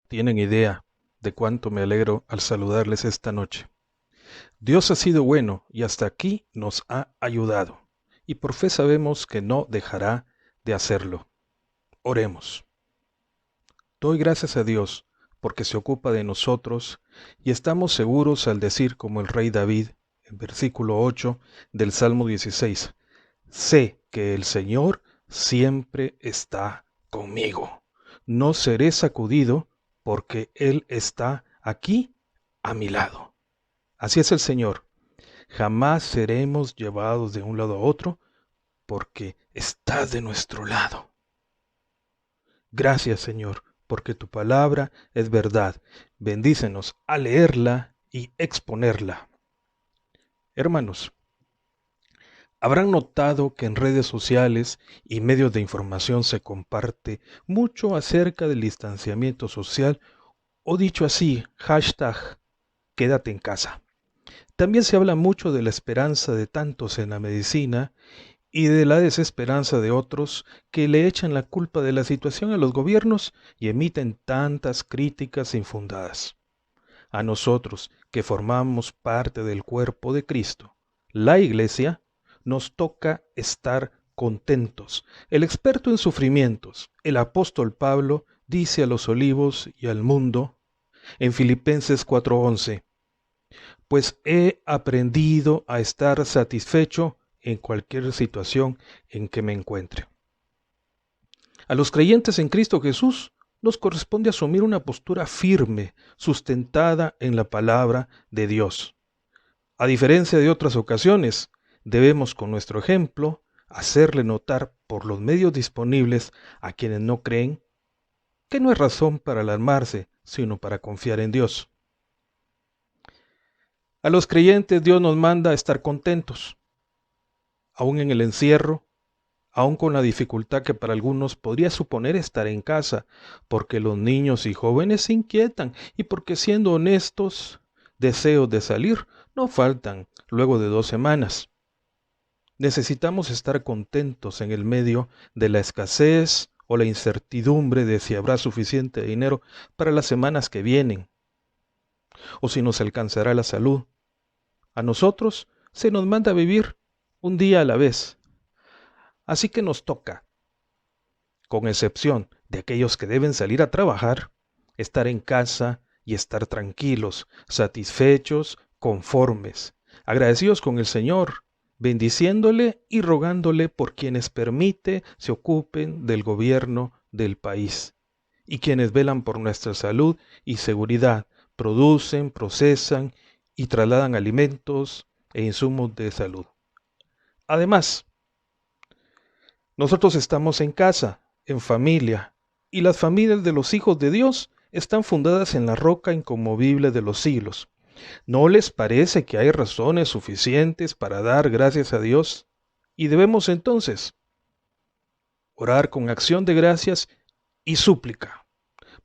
tienen idea de cuánto me alegro al saludarles esta noche. Dios ha sido bueno y hasta aquí nos ha ayudado, y por fe sabemos que no dejará de hacerlo. Oremos. Doy gracias a Dios porque se ocupa de nosotros y estamos seguros al decir como el rey David, en versículo 8 del Salmo 16, sé que el Señor siempre está conmigo. No seré sacudido porque Él está aquí a mi lado. Así es el Señor. Jamás seremos llevados de un lado a otro porque estás de nuestro lado. Gracias, Señor, porque tu palabra es verdad. Bendícenos a leerla y exponerla. Hermanos, habrán notado que en redes sociales y medios de información se comparte mucho acerca del distanciamiento social o dicho así, hashtag quédate en casa. También se habla mucho de la esperanza de tantos en la medicina y de la desesperanza de otros que le echan la culpa de la situación a los gobiernos y emiten tantas críticas infundadas. A nosotros, que formamos parte del cuerpo de Cristo, la Iglesia, nos toca estar contentos. El experto en sufrimientos, el apóstol Pablo, dice a los olivos y al mundo en Filipenses 4:11, pues he aprendido a estar satisfecho en cualquier situación en que me encuentre. A los creyentes en Cristo Jesús nos corresponde asumir una postura firme, sustentada en la palabra de Dios. A diferencia de otras ocasiones, debemos con nuestro ejemplo hacerle notar por los medios disponibles a quienes no creen que no es razón para alarmarse, sino para confiar en Dios. A los creyentes Dios nos manda a estar contentos, aún en el encierro, aún con la dificultad que para algunos podría suponer estar en casa, porque los niños y jóvenes se inquietan y porque siendo honestos, deseos de salir no faltan luego de 2 semanas. Necesitamos estar contentos en el medio de la escasez o la incertidumbre de si habrá suficiente dinero para las semanas que vienen, o si nos alcanzará la salud. A nosotros se nos manda vivir un día a la vez, así que nos toca, con excepción de aquellos que deben salir a trabajar, estar en casa y estar tranquilos, satisfechos, conformes, agradecidos con el Señor, bendiciéndole y rogándole por quienes permite se ocupen del gobierno del país y quienes velan por nuestra salud y seguridad, producen, procesan y trasladan alimentos e insumos de salud. Además, nosotros estamos en casa, en familia, y las familias de los hijos de Dios están fundadas en la roca inconmovible de los siglos. ¿No les parece que hay razones suficientes para dar gracias a Dios? Y debemos entonces orar con acción de gracias y súplica,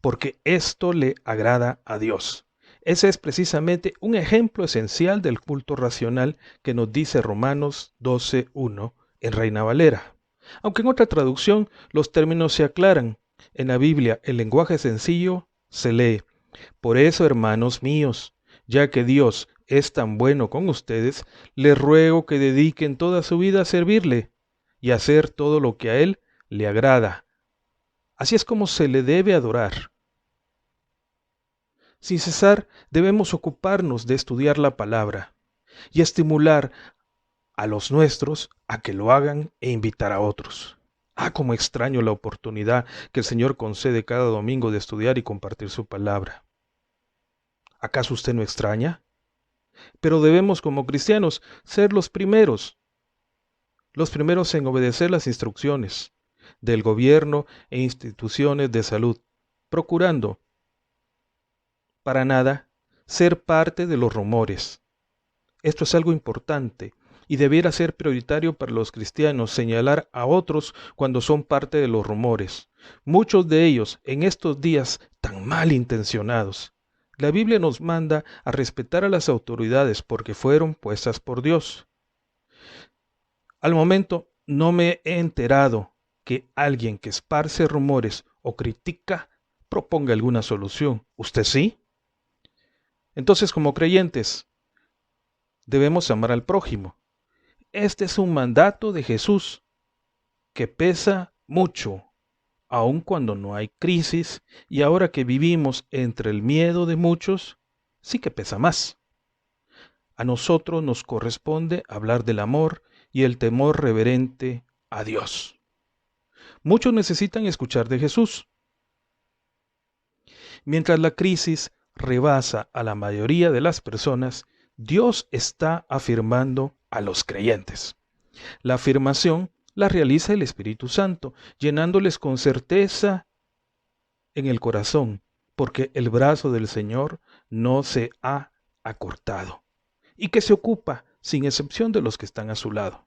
porque esto le agrada a Dios. Ese es precisamente un ejemplo esencial del culto racional que nos dice Romanos 12:1 en Reina Valera. Aunque en otra traducción los términos se aclaran, en la Biblia el lenguaje sencillo se lee: por eso, hermanos míos, ya que Dios es tan bueno con ustedes, les ruego que dediquen toda su vida a servirle y a hacer todo lo que a Él le agrada. Así es como se le debe adorar. Sin cesar debemos ocuparnos de estudiar la palabra y estimular a los nuestros a que lo hagan e invitar a otros. Cómo extraño la oportunidad que el Señor concede cada domingo de estudiar y compartir su palabra. ¿Acaso usted no extraña? Pero debemos como cristianos ser los primeros en obedecer las instrucciones del gobierno e instituciones de salud, procurando, para nada, ser parte de los rumores. Esto es algo importante y debiera ser prioritario para los cristianos señalar a otros cuando son parte de los rumores, muchos de ellos en estos días tan malintencionados. La Biblia nos manda a respetar a las autoridades porque fueron puestas por Dios. Al momento no me he enterado que alguien que esparce rumores o critica proponga alguna solución. ¿Usted sí? Entonces, como creyentes, debemos amar al prójimo. Este es un mandato de Jesús que pesa mucho, aun cuando no hay crisis, y ahora que vivimos entre el miedo de muchos, sí que pesa más. A nosotros nos corresponde hablar del amor y el temor reverente a Dios. Muchos necesitan escuchar de Jesús. Mientras la crisis rebasa a la mayoría de las personas, Dios está afirmando a los creyentes. La afirmación la realiza el Espíritu Santo, llenándoles con certeza en el corazón, porque el brazo del Señor no se ha acortado, y que se ocupa, sin excepción de los que están a su lado.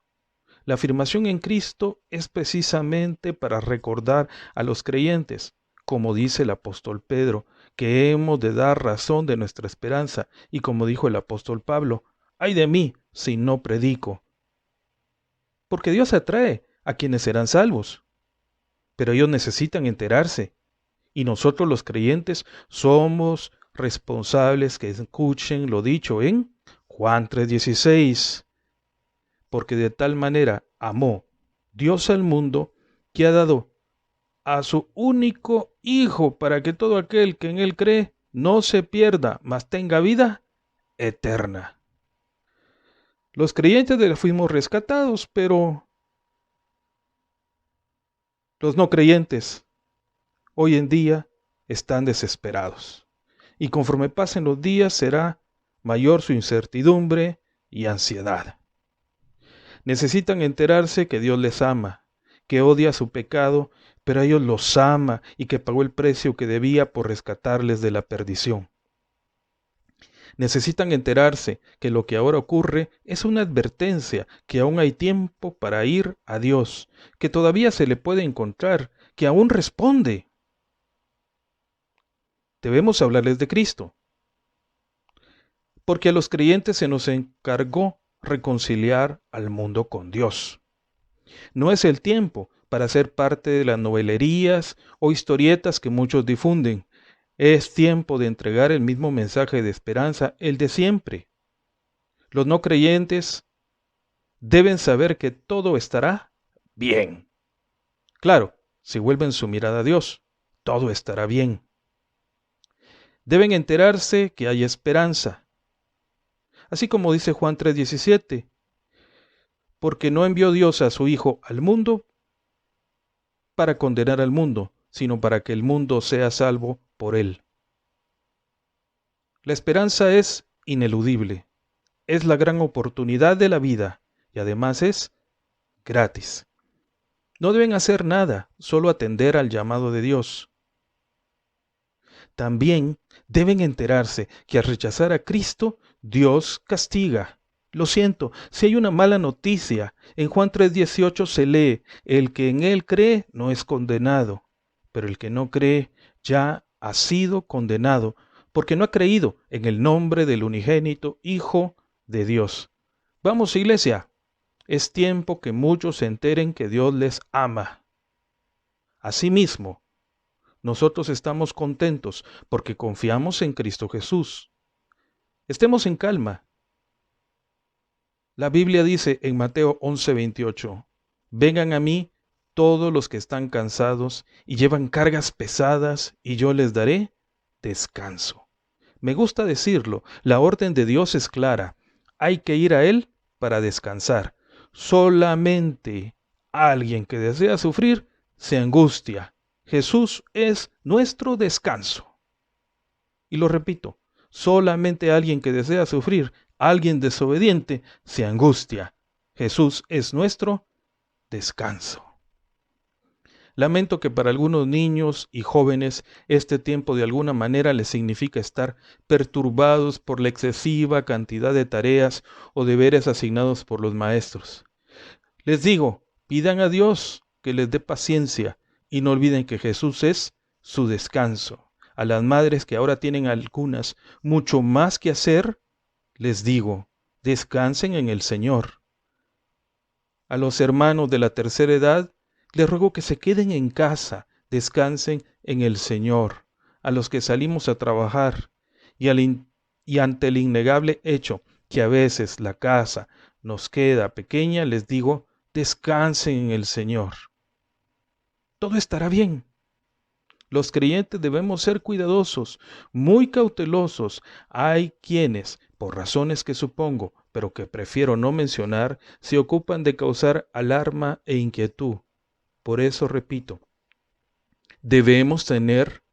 La afirmación en Cristo es precisamente para recordar a los creyentes, como dice el apóstol Pedro, que hemos de dar razón de nuestra esperanza, y como dijo el apóstol Pablo, ay de mí si no predico. Porque Dios atrae a quienes serán salvos, pero ellos necesitan enterarse, y nosotros los creyentes somos responsables que escuchen lo dicho en Juan 3:16, porque de tal manera amó Dios al mundo que ha dado a su único Hijo para que todo aquel que en él cree no se pierda, mas tenga vida eterna. Los creyentes fuimos rescatados, pero los no creyentes hoy en día están desesperados. Y conforme pasen los días será mayor su incertidumbre y ansiedad. Necesitan enterarse que Dios les ama, que odia su pecado, pero a ellos los ama y que pagó el precio que debía por rescatarles de la perdición. Necesitan enterarse que lo que ahora ocurre es una advertencia, que aún hay tiempo para ir a Dios, que todavía se le puede encontrar, que aún responde. Debemos hablarles de Cristo, porque a los creyentes se nos encargó reconciliar al mundo con Dios. No es el tiempo para ser parte de las novelerías o historietas que muchos difunden. Es tiempo de entregar el mismo mensaje de esperanza, el de siempre. Los no creyentes deben saber que todo estará bien. Claro, si vuelven su mirada a Dios, todo estará bien. Deben enterarse que hay esperanza. Así como dice Juan 3:17, porque no envió Dios a su Hijo al mundo para condenar al mundo, sino para que el mundo sea salvo por él. La esperanza es ineludible, es la gran oportunidad de la vida y además es gratis. No deben hacer nada, solo atender al llamado de Dios. También deben enterarse que al rechazar a Cristo, Dios castiga. Lo siento, si hay una mala noticia, en Juan 3:18 se lee, el que en él cree no es condenado, pero el que no cree ya ha sido condenado, porque no ha creído en el nombre del unigénito Hijo de Dios. Vamos, iglesia, es tiempo que muchos se enteren que Dios les ama. Asimismo, nosotros estamos contentos porque confiamos en Cristo Jesús. Estemos en calma. La Biblia dice en Mateo 11:28, vengan a mí todos los que están cansados y llevan cargas pesadas, y yo les daré descanso. Me gusta decirlo, la orden de Dios es clara. Hay que ir a Él para descansar. Solamente alguien que desea sufrir se angustia. Jesús es nuestro descanso. Y lo repito, solamente alguien que desea sufrir, alguien desobediente, se angustia. Jesús es nuestro descanso. Lamento que para algunos niños y jóvenes este tiempo de alguna manera les significa estar perturbados por la excesiva cantidad de tareas o deberes asignados por los maestros. Les digo, pidan a Dios que les dé paciencia y no olviden que Jesús es su descanso. A las madres que ahora tienen algunas mucho más que hacer, les digo, descansen en el Señor. A los hermanos de la tercera edad, les ruego que se queden en casa, descansen en el Señor. a los que salimos a trabajar y ante el innegable hecho que a veces la casa nos queda pequeña, les digo, descansen en el Señor. Todo estará bien. Los creyentes debemos ser cuidadosos, muy cautelosos. Hay quienes, por razones que supongo, pero que prefiero no mencionar, se ocupan de causar alarma e inquietud. Por eso repito, debemos tener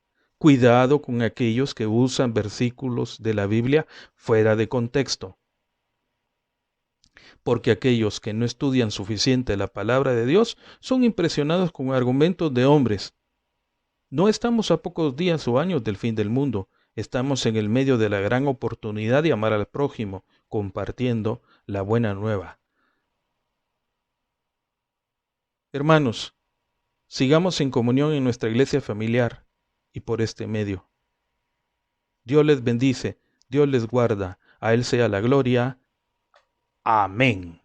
cuidado con aquellos que usan versículos de la Biblia fuera de contexto, porque aquellos que no estudian suficiente la palabra de Dios son impresionados con argumentos de hombres. No estamos a pocos días o años del fin del mundo, estamos en el medio de la gran oportunidad de amar al prójimo, compartiendo la buena nueva. Hermanos, sigamos en comunión en nuestra iglesia familiar y por este medio. Dios les bendice, Dios les guarda, a Él sea la gloria. Amén.